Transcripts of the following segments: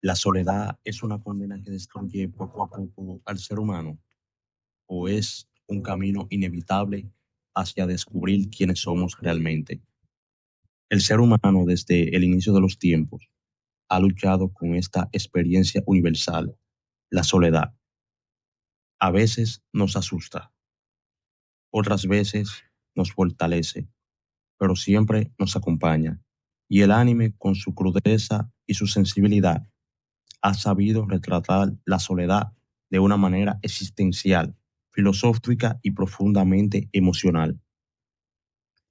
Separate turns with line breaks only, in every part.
¿La soledad es una condena que destruye poco a poco al ser humano o es un camino inevitable hacia descubrir quiénes somos realmente? El ser humano desde el inicio de los tiempos ha luchado con esta experiencia universal, la soledad. A veces nos asusta, otras veces nos fortalece, pero siempre nos acompaña. Y el anime, con su crudeza y su sensibilidad, ha sabido retratar la soledad de una manera existencial, filosófica y profundamente emocional.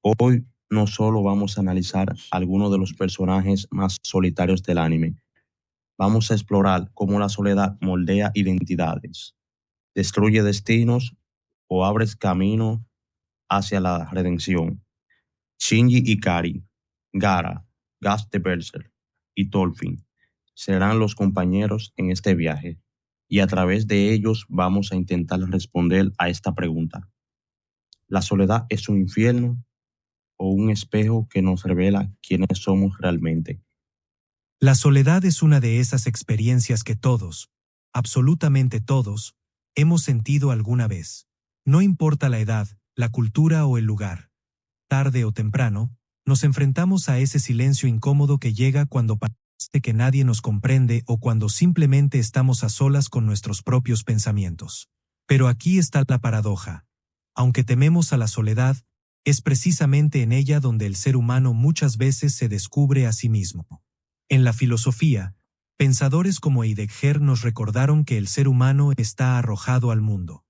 Hoy no solo vamos a analizar algunos de los personajes más solitarios del anime, vamos a explorar cómo la soledad moldea identidades, destruye destinos o abre camino hacia la redención. Shinji Ikari, Gara, Gast de Berserk y Tolfin serán los compañeros en este viaje, y a través de ellos vamos a intentar responder a esta pregunta. ¿La soledad es un infierno o un espejo que nos revela quiénes somos realmente?
La soledad es una de esas experiencias que todos, absolutamente todos, hemos sentido alguna vez. No importa la edad, la cultura o el lugar. Tarde o temprano, nos enfrentamos a ese silencio incómodo que llega cuando parece que nadie nos comprende o cuando simplemente estamos a solas con nuestros propios pensamientos. Pero aquí está la paradoja. Aunque tememos a la soledad, es precisamente en ella donde el ser humano muchas veces se descubre a sí mismo. En la filosofía, pensadores como Heidegger nos recordaron que el ser humano está arrojado al mundo.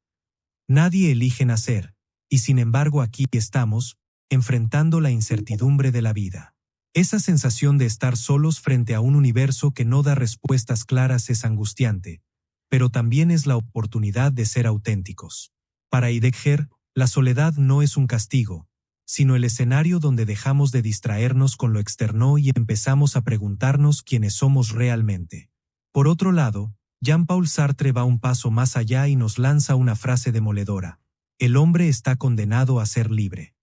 Nadie elige nacer, y sin embargo aquí estamos, enfrentando la incertidumbre de la vida. Esa sensación de estar solos frente a un universo que no da respuestas claras es angustiante, pero también es la oportunidad de ser auténticos. Para Heidegger, la soledad no es un castigo, sino el escenario donde dejamos de distraernos con lo externo y empezamos a preguntarnos quiénes somos realmente. Por otro lado, Jean-Paul Sartre va un paso más allá y nos lanza una frase demoledora: el hombre está condenado a ser libre.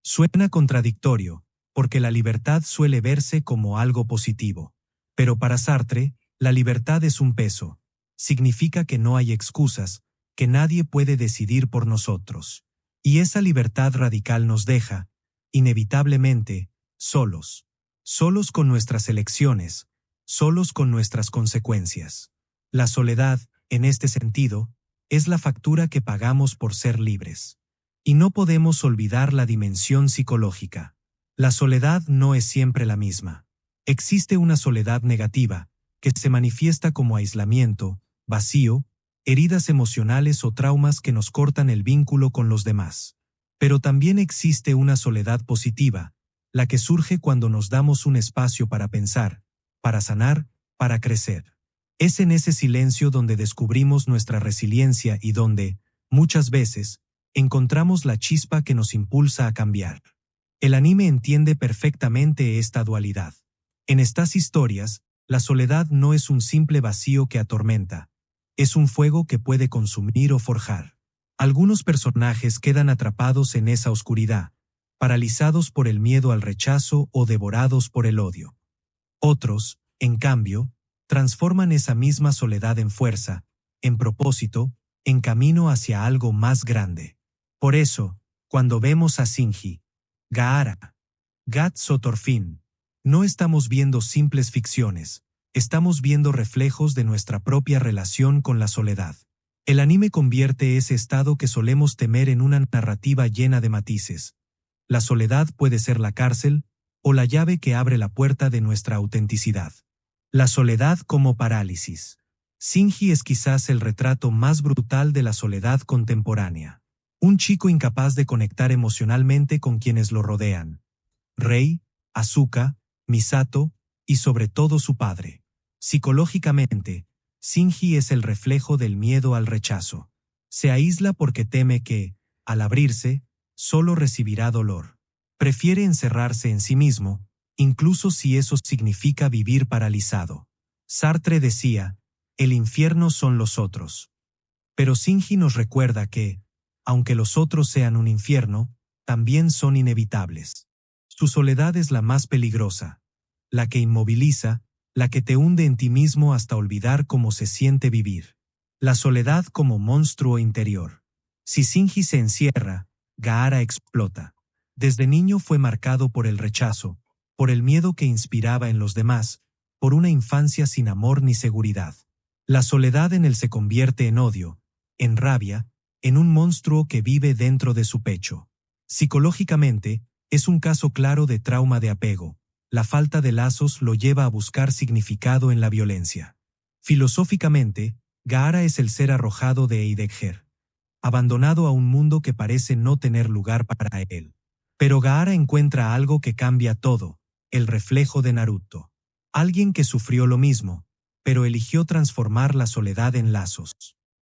Suena contradictorio, porque la libertad suele verse como algo positivo. Pero para Sartre, la libertad es un peso. Significa que no hay excusas, que nadie puede decidir por nosotros. Y esa libertad radical nos deja, inevitablemente, solos. Solos con nuestras elecciones, solos con nuestras consecuencias. La soledad, en este sentido, es la factura que pagamos por ser libres. Y no podemos olvidar la dimensión psicológica. La soledad no es siempre la misma. Existe una soledad negativa, que se manifiesta como aislamiento, vacío, heridas emocionales o traumas que nos cortan el vínculo con los demás. Pero también existe una soledad positiva, la que surge cuando nos damos un espacio para pensar, para sanar, para crecer. Es en ese silencio donde descubrimos nuestra resiliencia y donde, muchas veces, encontramos la chispa que nos impulsa a cambiar. El anime entiende perfectamente esta dualidad. En estas historias, la soledad no es un simple vacío que atormenta, es un fuego que puede consumir o forjar. Algunos personajes quedan atrapados en esa oscuridad, paralizados por el miedo al rechazo o devorados por el odio. Otros, en cambio, transforman esa misma soledad en fuerza, en propósito, en camino hacia algo más grande. Por eso, cuando vemos a Shinji, Gaara, Guts o Thorfinn, no estamos viendo simples ficciones, estamos viendo reflejos de nuestra propia relación con la soledad. El anime convierte ese estado que solemos temer en una narrativa llena de matices. La soledad puede ser la cárcel, o la llave que abre la puerta de nuestra autenticidad. La soledad como parálisis. Shinji es quizás el retrato más brutal de la soledad contemporánea. Un chico incapaz de conectar emocionalmente con quienes lo rodean. Rei, Asuka, Misato, y sobre todo su padre. Psicológicamente, Shinji es el reflejo del miedo al rechazo. Se aísla porque teme que, al abrirse, solo recibirá dolor. Prefiere encerrarse en sí mismo, incluso si eso significa vivir paralizado. Sartre decía, el infierno son los otros. Pero Shinji nos recuerda que, aunque los otros sean un infierno, también son inevitables. Su soledad es la más peligrosa, la que inmoviliza, la que te hunde en ti mismo hasta olvidar cómo se siente vivir. La soledad como monstruo interior. Si Shinji se encierra, Gaara explota. Desde niño fue marcado por el rechazo, por el miedo que inspiraba en los demás, por una infancia sin amor ni seguridad. La soledad en él se convierte en odio, en rabia, en un monstruo que vive dentro de su pecho. Psicológicamente, es un caso claro de trauma de apego. La falta de lazos lo lleva a buscar significado en la violencia. Filosóficamente, Gaara es el ser arrojado de Heidegger, abandonado a un mundo que parece no tener lugar para él. Pero Gaara encuentra algo que cambia todo, el reflejo de Naruto. Alguien que sufrió lo mismo, pero eligió transformar la soledad en lazos.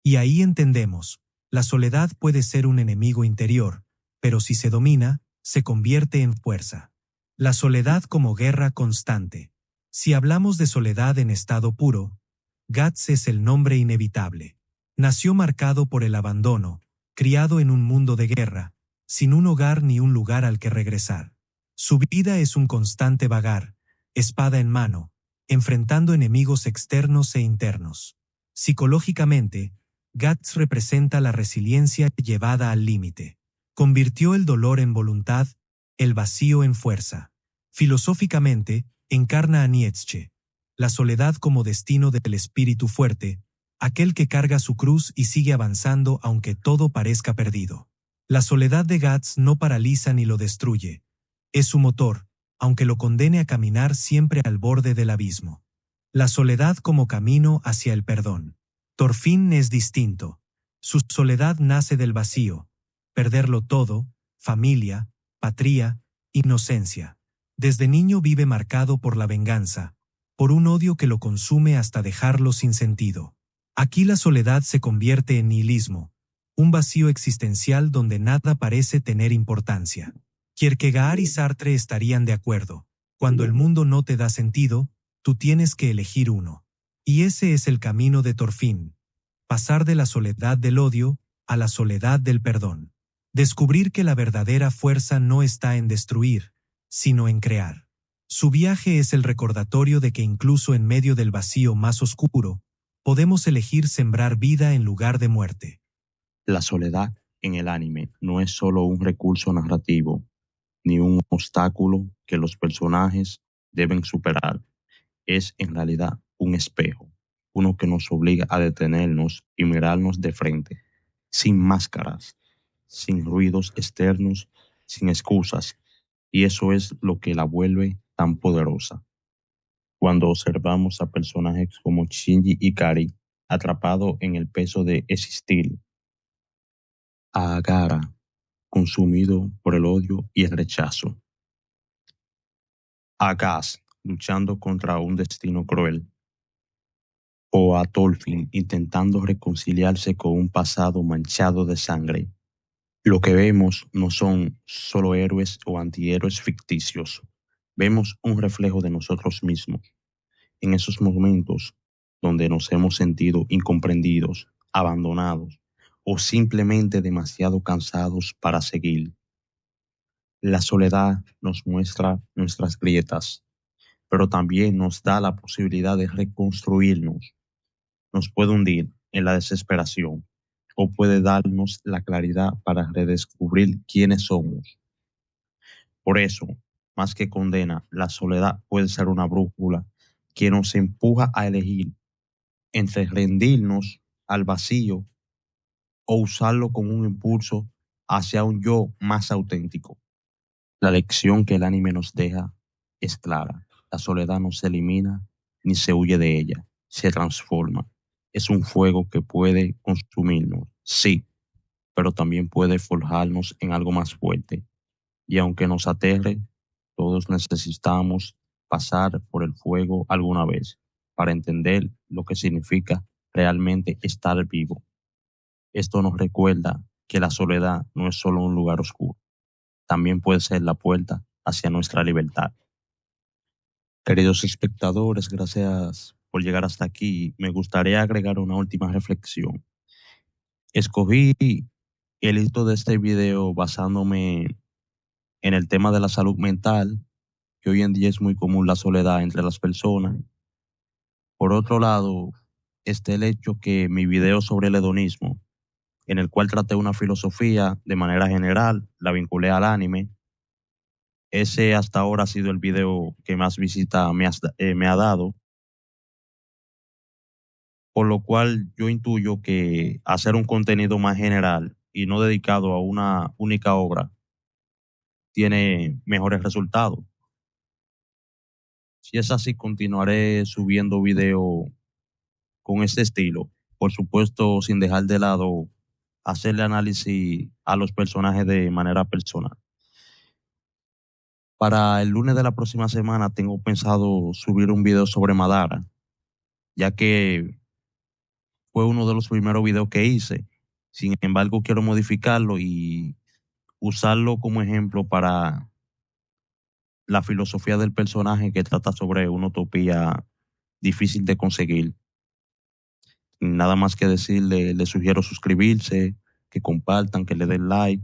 Y ahí entendemos, la soledad puede ser un enemigo interior, pero si se domina, se convierte en fuerza. La soledad como guerra constante. Si hablamos de soledad en estado puro, Guts es el nombre inevitable. Nació marcado por el abandono, criado en un mundo de guerra, sin un hogar ni un lugar al que regresar. Su vida es un constante vagar, espada en mano, enfrentando enemigos externos e internos. Psicológicamente, Guts representa la resiliencia llevada al límite. Convirtió el dolor en voluntad, el vacío en fuerza. Filosóficamente, encarna a Nietzsche, la soledad como destino del espíritu fuerte, aquel que carga su cruz y sigue avanzando aunque todo parezca perdido. La soledad de Guts no paraliza ni lo destruye. Es su motor, aunque lo condene a caminar siempre al borde del abismo. La soledad como camino hacia el perdón. Thorfinn es distinto. Su soledad nace del vacío. Perderlo todo, familia, patria, inocencia. Desde niño vive marcado por la venganza, por un odio que lo consume hasta dejarlo sin sentido. Aquí la soledad se convierte en nihilismo, un vacío existencial donde nada parece tener importancia. Kierkegaard y Sartre estarían de acuerdo. Cuando el mundo no te da sentido, tú tienes que elegir uno. Y ese es el camino de Thorfinn. Pasar de la soledad del odio a la soledad del perdón. Descubrir que la verdadera fuerza no está en destruir, sino en crear. Su viaje es el recordatorio de que incluso en medio del vacío más oscuro, podemos elegir sembrar vida en lugar de muerte.
La soledad en el anime no es solo un recurso narrativo, ni un obstáculo que los personajes deben superar. Es en realidad un espejo, uno que nos obliga a detenernos y mirarnos de frente, sin máscaras, sin ruidos externos, sin excusas, y eso es lo que la vuelve tan poderosa. Cuando observamos a personajes como Shinji Ikari atrapado en el peso de existir, a Gaara consumido por el odio y el rechazo, a Gas luchando contra un destino cruel, o a Thorfinn intentando reconciliarse con un pasado manchado de sangre. Lo que vemos no son solo héroes o antihéroes ficticios, vemos un reflejo de nosotros mismos. En esos momentos donde nos hemos sentido incomprendidos, abandonados o simplemente demasiado cansados para seguir. La soledad nos muestra nuestras grietas, pero también nos da la posibilidad de reconstruirnos. Nos puede hundir en la desesperación o puede darnos la claridad para redescubrir quiénes somos. Por eso, más que condena, la soledad puede ser una brújula que nos empuja a elegir entre rendirnos al vacío o usarlo como un impulso hacia un yo más auténtico. La lección que el anime nos deja es clara. La soledad no se elimina ni se huye de ella, se transforma. Es un fuego que puede consumirnos, sí, pero también puede forjarnos en algo más fuerte. Y aunque nos aterre, todos necesitamos pasar por el fuego alguna vez para entender lo que significa realmente estar vivo. Esto nos recuerda que la soledad no es solo un lugar oscuro, también puede ser la puerta hacia nuestra libertad. Queridos espectadores, gracias por llegar hasta aquí. Me gustaría agregar una última reflexión. Escogí el hito de este video basándome en el tema de la salud mental, que hoy en día es muy común la soledad entre las personas, Por otro lado, está el hecho que mi video sobre el hedonismo, en el cual traté una filosofía de manera general, la vinculé al anime. Ese hasta ahora ha sido el video que más visita me ha dado, por lo cual yo intuyo que hacer un contenido más general y no dedicado a una única obra tiene mejores resultados. Si es así, continuaré subiendo video con este estilo, por supuesto sin dejar de lado hacerle análisis a los personajes de manera personal. Para el lunes de la próxima semana tengo pensado subir un video sobre Madara, ya que fue uno de los primeros videos que hice. Sin embargo, quiero modificarlo y usarlo como ejemplo para la filosofía del personaje que trata sobre una utopía difícil de conseguir. Nada más que decirle, les sugiero suscribirse, que compartan, que le den like